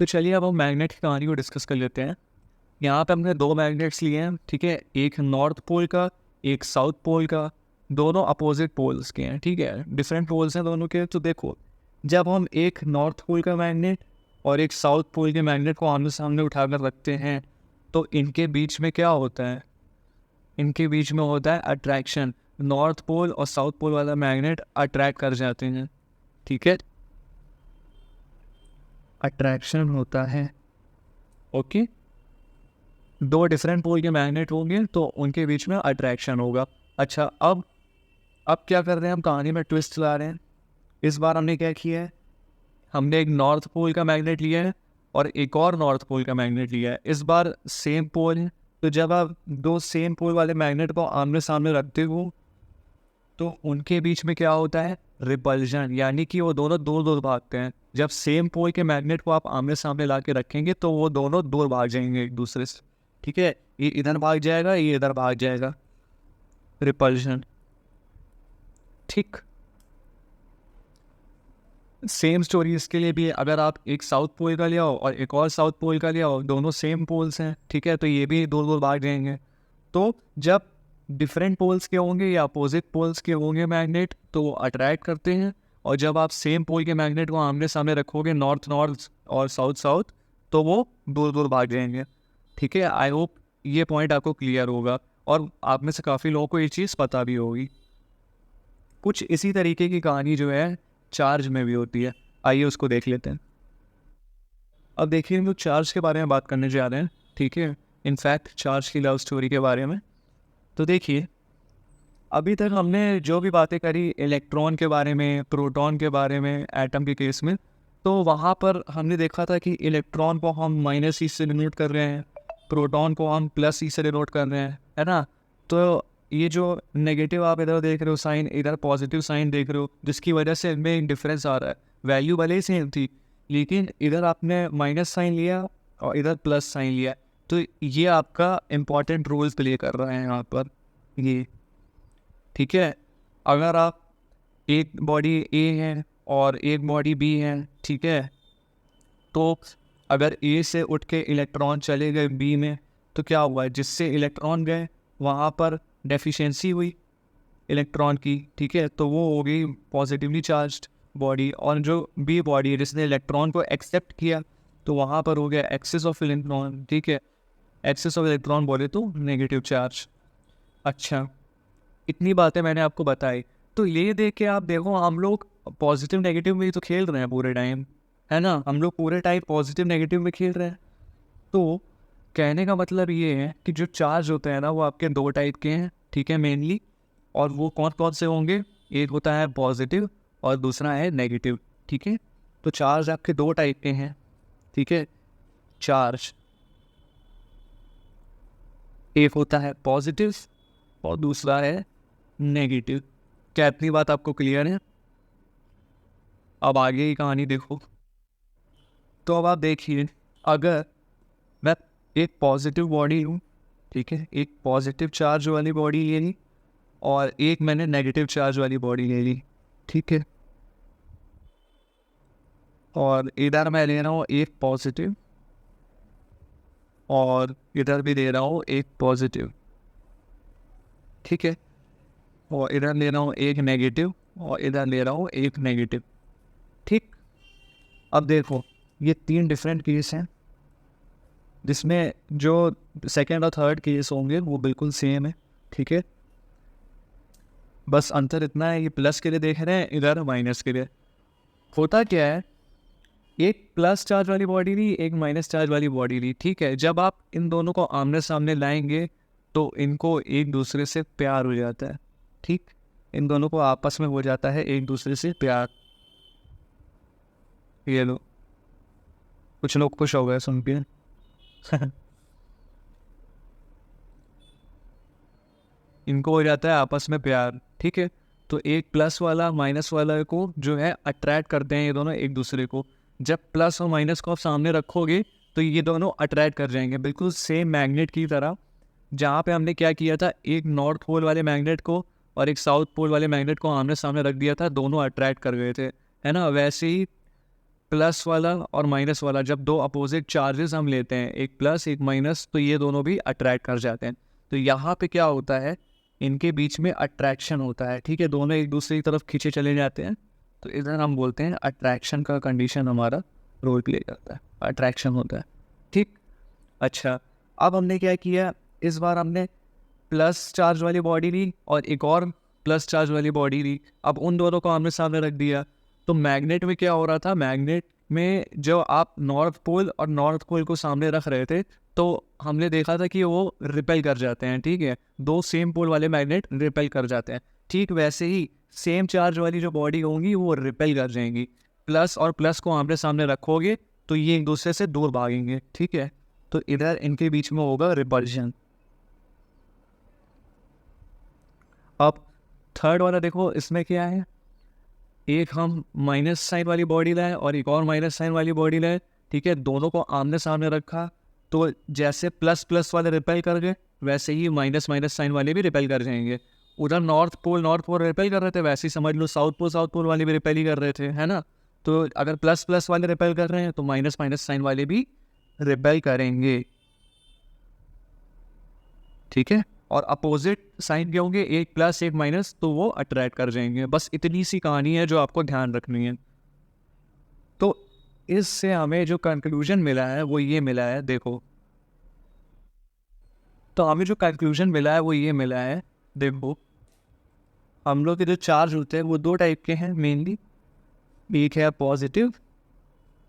तो चलिए अब हम मैग्नेट की कहानी को डिस्कस कर लेते हैं। यहाँ पे हमने दो मैग्नेट्स लिए हैं, ठीक है, एक नॉर्थ पोल का, एक साउथ पोल का। दोनों अपोजिट पोल्स के हैं, ठीक है, डिफरेंट पोल्स हैं दोनों के। तो देखो, जब हम एक नॉर्थ पोल का मैग्नेट और एक साउथ पोल के मैग्नेट को आमने सामने उठाकर रखते हैं तो इनके बीच में क्या होता है? इनके बीच में होता है अट्रैक्शन। नॉर्थ पोल और साउथ पोल वाला मैग्नेट अट्रैक्ट कर जाते हैं, ठीक है, अट्रैक्शन होता है। ओके, दो डिफरेंट पोल के मैग्नेट होंगे तो उनके बीच में अट्रैक्शन होगा। अच्छा, अब क्या कर रहे हैं हम? कहानी में ट्विस्ट ला रहे हैं। इस बार हमने क्या किया है? हमने एक नॉर्थ पोल का मैग्नेट लिया है और एक और नॉर्थ पोल का मैग्नेट लिया है। इस बार सेम पोल है, तो जब आप दो सेम पोल वाले मैग्नेट को आमने सामने रखते हो तो उनके बीच में क्या होता है? रिपल्जन, यानी कि वो दोनों दूर दूर भागते हैं। जब सेम पोल के मैग्नेट को आप आमने सामने ला के रखेंगे तो वो दोनों दूर भाग जाएंगे एक दूसरे से, ठीक है। ये इधर भाग जाएगा, ये इधर भाग जाएगा, रिपल्जन, ठीक। सेम स्टोरी इसके लिए भी है। अगर आप एक साउथ पोल का ले आओ और एक और साउथ पोल का ले आओ, दोनों सेम पोल्स हैं, ठीक है, तो ये भी दूर दूर भाग जाएंगे। तो जब डिफरेंट पोल्स के होंगे या अपोजिट पोल्स के होंगे मैग्नेट तो वो अट्रैक्ट करते हैं, और जब आप सेम पोल के मैग्नेट को आमने सामने रखोगे, नॉर्थ नॉर्थ और साउथ साउथ, तो वो दूर दूर भाग जाएंगे, ठीक है। आई होप ये पॉइंट आपको क्लियर होगा और आप में से काफ़ी लोगों को ये चीज़ पता भी होगी। कुछ इसी तरीके की कहानी जो है चार्ज में भी होती है। आइए उसको देख लेते हैं। अब देखिए, हम लोग चार्ज के बारे में बात करने जा रहे हैं, ठीक है, इनफैक्ट चार्ज की लव स्टोरी के बारे में। तो देखिए, अभी तक हमने जो भी बातें करी इलेक्ट्रॉन के बारे में, प्रोटॉन के बारे में, एटम के केस में, तो वहाँ पर हमने देखा था कि इलेक्ट्रॉन को हम -e से डिनोट कर रहे हैं, प्रोटॉन को हम +e से डिनोट कर रहे हैं, है ना। तो ये जो नेगेटिव आप इधर देख रहे हो साइन, इधर पॉजिटिव साइन देख रहे हो, जिसकी वजह से इनमें डिफरेंस आ रहा है। वैल्यू भले ही सेम थी, लेकिन इधर आपने माइनस साइन लिया और इधर प्लस साइन लिया, तो ये आपका इम्पॉर्टेंट रोल प्ले कर रहा है यहाँ पर, ये, ठीक है। अगर आप एक बॉडी ए है और एक बॉडी बी है, ठीक है, तो अगर ए से उठ के इलेक्ट्रॉन चले गए बी में तो क्या हुआ? जिससे इलेक्ट्रॉन गए वहाँ पर डेफिशिएंसी हुई इलेक्ट्रॉन की, ठीक है, तो वो हो गई पॉजिटिवली चार्ज्ड बॉडी। और जो बी बॉडी है जिसने इलेक्ट्रॉन को एक्सेप्ट किया तो वहाँ पर हो गया एक्सेस ऑफ इलेक्ट्रॉन, ठीक है, एक्सेस ऑफ इलेक्ट्रॉन बोले तो नेगेटिव चार्ज। अच्छा, इतनी बातें मैंने आपको बताई, तो ये देख के आप देखो, हम लोग पॉजिटिव नेगेटिव में ही तो खेल रहे हैं पूरे टाइम, है ना। हम लोग पूरे टाइम पॉजिटिव नेगेटिव में खेल रहे हैं। तो कहने का मतलब ये है कि जो चार्ज होते हैं ना, वो आपके दो टाइप के हैं, ठीक है, मेनली। और वो कौन कौन से होंगे? एक होता है पॉजिटिव और दूसरा है नेगेटिव, ठीक है। तो चार्ज आपके दो टाइप के हैं, ठीक है, चार्ज। एक होता है पॉजिटिव और दूसरा है नेगेटिव। क्या इतनी बात आपको क्लियर है? अब आगे की कहानी देखो। तो अब आप देखिए, अगर मैं एक पॉजिटिव बॉडी हूँ, ठीक है, एक पॉजिटिव चार्ज वाली बॉडी ले ली और एक मैंने नेगेटिव चार्ज वाली बॉडी ले ली, ठीक है, और इधर मैं ले रहा हूँ एक पॉजिटिव और इधर भी ले रहा हूँ एक पॉजिटिव, ठीक है, और इधर ले रहा हूँ एक नेगेटिव और इधर ले रहा हूँ एक नेगेटिव, ठीक। अब देखो, ये तीन डिफरेंट केस हैं जिसमें जो सेकेंड और थर्ड केस होंगे वो बिल्कुल सेम है, ठीक है। बस अंतर इतना है, ये प्लस के लिए देख रहे हैं, इधर माइनस के लिए। होता क्या है, एक प्लस चार्ज वाली बॉडी ली, एक माइनस चार्ज वाली बॉडी ली, ठीक है। जब आप इन दोनों को आमने सामने लाएंगे तो इनको एक दूसरे से प्यार हो जाता है, ठीक, इन दोनों को आपस में हो जाता है एक दूसरे से प्यार। ये लो, कुछ लोग खुश हो गए सुन के। इनको हो जाता है आपस में प्यार, ठीक है। तो एक प्लस वाला माइनस वाला को जो है अट्रैक्ट करते हैं ये दोनों एक दूसरे को। जब प्लस और माइनस को आप सामने रखोगे तो ये दोनों अट्रैक्ट कर जाएंगे, बिल्कुल सेम मैग्नेट की तरह। जहाँ पे हमने क्या किया था, एक नॉर्थ पोल वाले मैग्नेट को और एक साउथ पोल वाले मैग्नेट को आमने सामने रख दिया था, दोनों अट्रैक्ट कर गए थे, है ना। वैसे ही प्लस वाला और माइनस वाला, जब दो अपोजिट चार्जेस हम लेते हैं, एक प्लस एक माइनस, तो ये दोनों भी अट्रैक्ट कर जाते हैं। तो यहाँ पे क्या होता है, इनके बीच में अट्रैक्शन होता है, ठीक है, दोनों एक दूसरे की तरफ खींचे चले जाते हैं। तो इधर हम बोलते हैं अट्रैक्शन का कंडीशन हमारा रोल प्ले करता है, अट्रैक्शन होता है, ठीक। अच्छा, अब हमने क्या किया, इस बार हमने प्लस चार्ज वाली बॉडी ली और एक और प्लस चार्ज वाली बॉडी ली। अब उन दोनों को आमने सामने रख दिया। तो मैग्नेट में क्या हो रहा था, मैग्नेट में जो आप नॉर्थ पोल और नॉर्थ पोल को सामने रख रहे थे, तो हमने देखा था कि वो रिपेल कर जाते हैं, ठीक है, दो सेम पोल वाले मैग्नेट रिपेल कर जाते हैं। ठीक वैसे ही सेम चार्ज वाली जो बॉडी होंगी वो रिपेल कर जाएंगी। प्लस और प्लस को आमने सामने रखोगे तो ये एक दूसरे से दूर भागेंगे, ठीक है। तो इधर इनके बीच में होगा रिपल्शन। अब थर्ड वाला देखो, इसमें क्या है, एक हम माइनस साइन वाली बॉडी लाए और एक और माइनस साइन वाली बॉडी लाए, ठीक है, दोनों को आमने सामने रखा। तो जैसे प्लस प्लस वाले रिपेल कर गए, वैसे ही माइनस माइनस साइन वाले भी रिपेल कर जाएंगे। उधर नॉर्थ पोल रिपेल कर रहे थे, वैसे ही समझ लो साउथ पोल वाले भी रिपेल ही कर रहे थे, है ना। तो अगर प्लस प्लस वाले रिपेल कर रहे हैं तो माइनस माइनस साइन वाले भी रिपेल करेंगे, ठीक है। और अपोजिट साइन के होंगे, एक प्लस एक माइनस, तो वो अट्रैक्ट कर जाएंगे। बस इतनी सी कहानी है जो आपको ध्यान रखनी है। तो इससे हमें जो कंक्लूजन मिला है वो ये मिला है, देखो, तो हमें जो कंक्लूजन मिला है वो ये मिला है, देखो, हम लोग के जो चार्ज होते हैं वो दो टाइप के हैं मेनली, एक है पॉजिटिव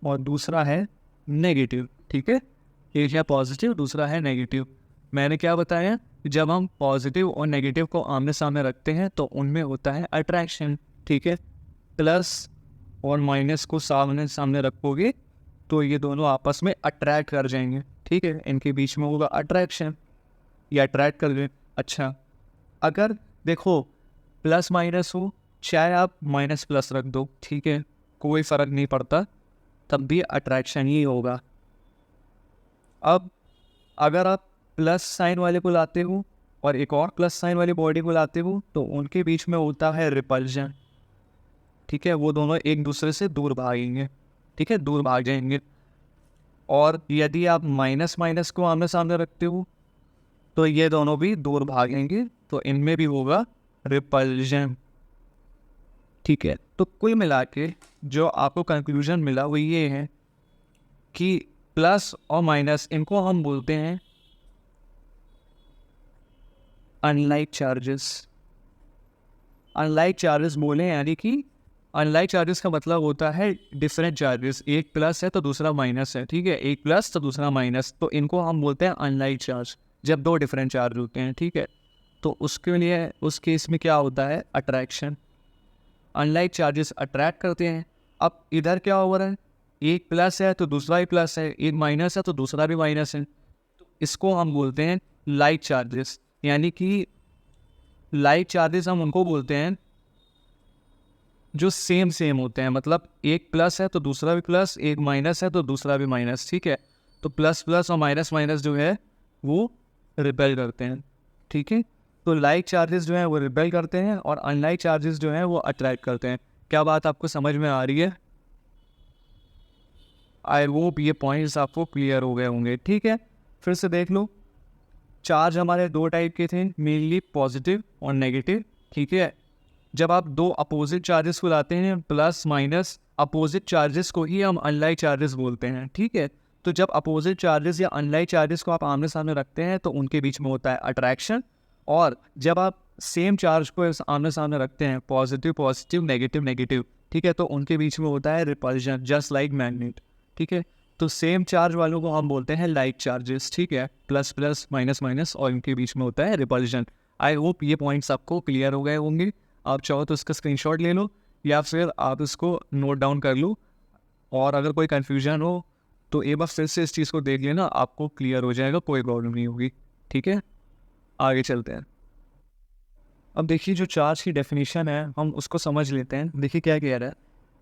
और दूसरा है नेगेटिव, ठीक है। एक है पॉजिटिव, दूसरा है नेगेटिव। मैंने क्या बताया, जब हम पॉजिटिव और नेगेटिव को आमने सामने रखते हैं तो उनमें होता है अट्रैक्शन, ठीक है। प्लस और माइनस को सामने सामने रखोगे तो ये दोनों आपस में अट्रैक्ट कर जाएंगे, ठीक है, इनके बीच में होगा अट्रैक्शन, ये अट्रैक्ट कर गए। अच्छा, अगर देखो प्लस माइनस हो, चाहे आप माइनस प्लस रख दो, ठीक है, कोई फ़र्क नहीं पड़ता, तब भी अट्रैक्शन ही होगा। अब अगर आप प्लस साइन वाले को लाते हो और एक और प्लस साइन वाली बॉडी को लाते हो तो उनके बीच में होता है रिपल्जन, ठीक है, वो दोनों एक दूसरे से दूर भागेंगे, ठीक है, दूर भाग जाएंगे। और यदि आप माइनस माइनस को आमने सामने रखते हो तो ये दोनों भी दूर भागेंगे, तो इनमें भी होगा रिपल्जन, ठीक है। तो कुल मिला के जो आपको कंक्लूजन मिला वो ये है कि प्लस और माइनस, इनको हम बोलते हैं अनलाइक चार्जेस। अनलाइक चार्जेस बोले यानी कि अनलाइक चार्जेस का मतलब होता है डिफरेंट चार्जेस, एक प्लस है तो दूसरा माइनस है, ठीक है, एक प्लस तो दूसरा माइनस, तो इनको हम बोलते हैं अनलाइक चार्ज, जब दो डिफरेंट चार्ज होते हैं, ठीक है। तो उसके लिए उस केस में क्या होता है, अट्रैक्शन। अनलाइक चार्जेस अट्रैक्ट करते हैं। अब इधर क्या हो रहा है, एक प्लस है तो दूसरा भी प्लस है, एक माइनस है तो दूसरा भी माइनस है, तो इसको हम बोलते हैं लाइक चार्जेस। यानी कि लाइक चार्जेस हम उनको बोलते हैं जो सेम होते हैं, मतलब एक प्लस है तो दूसरा भी प्लस, एक माइनस है तो दूसरा भी माइनस, ठीक है। तो प्लस प्लस और माइनस माइनस जो है वो रिपेल करते हैं, ठीक है। तो लाइक चार्जेस जो हैं वो रिपेल करते हैं और अनलाइक चार्जेस जो हैं वो अट्रैक्ट करते हैं। क्या बात आपको समझ में आ रही है? आई होप ये पॉइंट्स आपको क्लियर हो गए होंगे, ठीक है। फिर से देख लो, चार्ज हमारे दो टाइप के थे, मेनली पॉजिटिव और नेगेटिव, ठीक है। जब आप दो अपोजिट चार्जेस को लाते हैं, प्लस माइनस अपोजिट चार्जेस को ही हम अनलाइक चार्जेस बोलते हैं, ठीक है। तो जब अपोजिट चार्जेस या अनलाइक चार्जेस को आप आमने सामने रखते हैं तो उनके बीच में होता है अट्रैक्शन, और जब आप सेम चार्ज को आमने सामने रखते हैं, पॉजिटिव पॉजिटिव नेगेटिव नेगेटिव, ठीक है, तो उनके बीच में होता है रिपल्जन, जस्ट लाइक मैग्नेट, ठीक है। तो सेम चार्ज वालों को हम बोलते हैं लाइक चार्जेस, ठीक है, प्लस प्लस माइनस माइनस, और इनके बीच में होता है रिपल्जन। आई होप ये पॉइंट्स आपको क्लियर हो गए होंगे। आप चाहो तो इसका स्क्रीनशॉट ले लो या फिर आप इसको नोट डाउन कर लो, और अगर कोई कन्फ्यूजन हो तो एक बार फिर से इस चीज़ को देख लेना, आपको क्लियर हो जाएगा, कोई प्रॉब्लम नहीं होगी, ठीक है। आगे चलते हैं। अब देखिए जो चार्ज की डेफिनेशन है हम उसको समझ लेते हैं। देखिए क्या कह रहा है,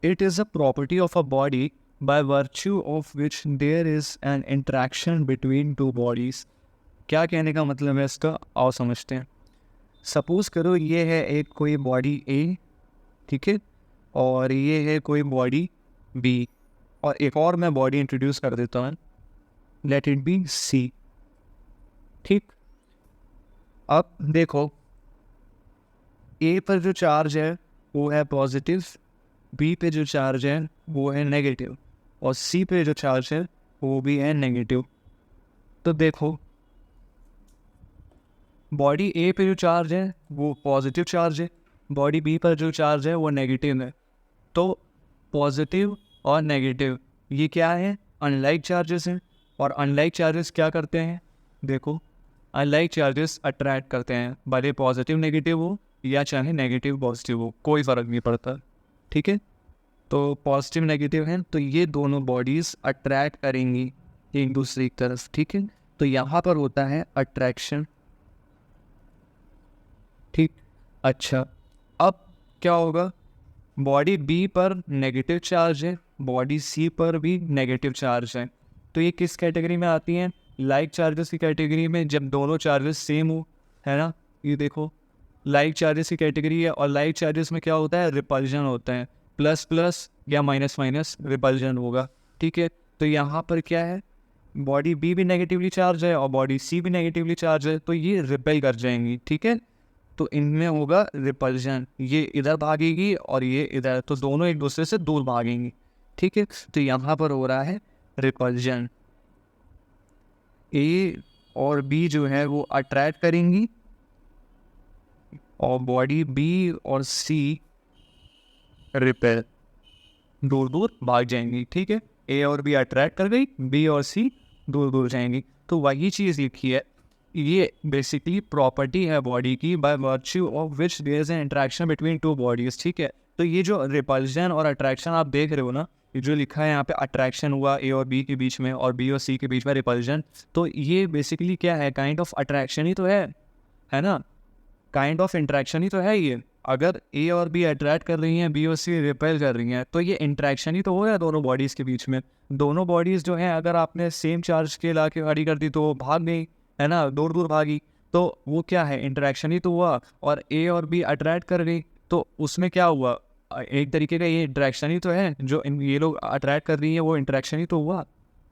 it is a property of a body by virtue of which there is an interaction between two bodies. क्या कहने का मतलब है इसका, आओ समझते हैं। सपोज करो ये है एक कोई बॉडी ए, ठीक है, और ये है कोई बॉडी बी, और एक और मैं बॉडी इंट्रोड्यूस कर देता हूँ, लेट इट बी सी। ठीक, अब देखो ए पर जो चार्ज है वो है पॉजिटिव, बी पे जो चार्ज है वो है नेगेटिव, और सी पे जो चार्ज है वो भी है नेगेटिव। तो देखो बॉडी ए पे जो चार्ज है वो पॉजिटिव चार्ज है, बॉडी बी पर जो चार्ज है वो नेगेटिव है। तो पॉजिटिव और नेगेटिव ये क्या है, अनलाइक चार्जेस हैं, और अनलाइक चार्जेस क्या करते हैं, देखो अनलाइक चार्जेस अट्रैक्ट करते हैं, भले पॉजिटिव नेगेटिव हो या चाहे नेगेटिव पॉजिटिव हो, कोई फ़र्क नहीं पड़ता। ठीक है, तो पॉजिटिव नेगेटिव हैं तो ये दोनों बॉडीज़ अट्रैक्ट करेंगी एक दूसरे की तरफ। ठीक है, तो यहाँ पर होता है अट्रैक्शन। ठीक, अच्छा अब क्या होगा, बॉडी बी पर नेगेटिव चार्ज है, बॉडी सी पर भी नेगेटिव चार्ज है, तो ये किस कैटेगरी में आती हैं, लाइक चार्जेस की कैटेगरी में, जब दोनों चार्जेस सेम हो, है ना। ये देखो लाइक चार्जेस की कैटेगरी है, और लाइक चार्जेस में क्या होता है, रिपल्जन होता है, प्लस प्लस या माइनस माइनस रिपल्जन होगा। ठीक है, तो यहाँ पर क्या है, बॉडी बी भी नेगेटिवली चार्ज है और बॉडी सी भी नेगेटिवली चार्ज है, तो ये रिपेल कर जाएंगी। ठीक है, तो इनमें होगा रिपल्जन, ये इधर भागेगी और ये इधर, तो दोनों एक दूसरे से दूर भागेंगी। ठीक है, तो यहाँ पर हो रहा है रिपल्जन, ए और बी जो है वो अट्रैक्ट करेंगी और बॉडी बी और सी रिपेल, दूर दूर भाग जाएंगी। ठीक है, ए और बी अट्रैक्ट कर गई, बी और सी दूर दूर जाएंगी। तो वही चीज़ लिखी है, ये बेसिकली प्रॉपर्टी है बॉडी की, by virtue of which there is an interaction between two bodies. ठीक है, तो ये जो रिपल्जन और अट्रैक्शन आप देख रहे हो ना, ये जो लिखा है यहाँ पे अट्रैक्शन हुआ ए और बी के बीच में और बी और सी के बीच में रिपल्जन, तो ये बेसिकली क्या है, काइंड ऑफ अट्रैक्शन ही तो है ना, काइंड ऑफ इंट्रैक्शन ही तो है ये। अगर ए और बी अट्रैक्ट कर रही हैं, बी और सी रिपेल कर रही हैं, तो ये इंट्रैक्शन ही तो हो रहा है दोनों बॉडीज़ के बीच में। दोनों बॉडीज़ जो हैं अगर आपने सेम चार्ज के ला के खड़ी कर दी तो भाग गई, है ना, दूर दूर भागी, तो वो क्या है, इंट्रैक्शन ही तो हुआ। और ए और बी अट्रैक्ट कर गई तो उसमें क्या हुआ, एक तरीके का ये इंट्रैक्शन ही तो है, जो ये लोग अट्रैक्ट कर रही हैं वो इंट्रैक्शन ही तो हुआ,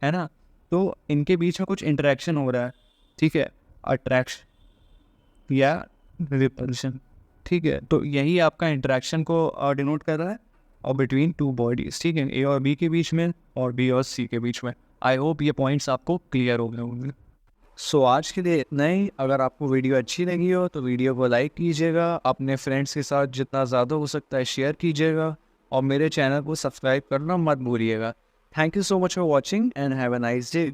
है ना। तो इनके बीच में कुछ इंट्रैक्शन हो रहा है। ठीक है, अट्रैक्शन या रिपल्शन। ठीक है, तो यही आपका इंट्रैक्शन को डिनोट कर रहा है, और बिटवीन टू बॉडीज़। ठीक है, ए और बी के बीच में और बी और सी के बीच में। आई होप ये पॉइंट्स आपको क्लियर हो गए होंगे। सो आज के लिए इतना ही। अगर आपको वीडियो अच्छी लगी हो तो वीडियो को लाइक कीजिएगा, अपने फ्रेंड्स के साथ जितना ज़्यादा हो सकता है शेयर कीजिएगा, और मेरे चैनल को सब्सक्राइब करना मत भूलिएगा। Thank you so much for watching and have a nice day.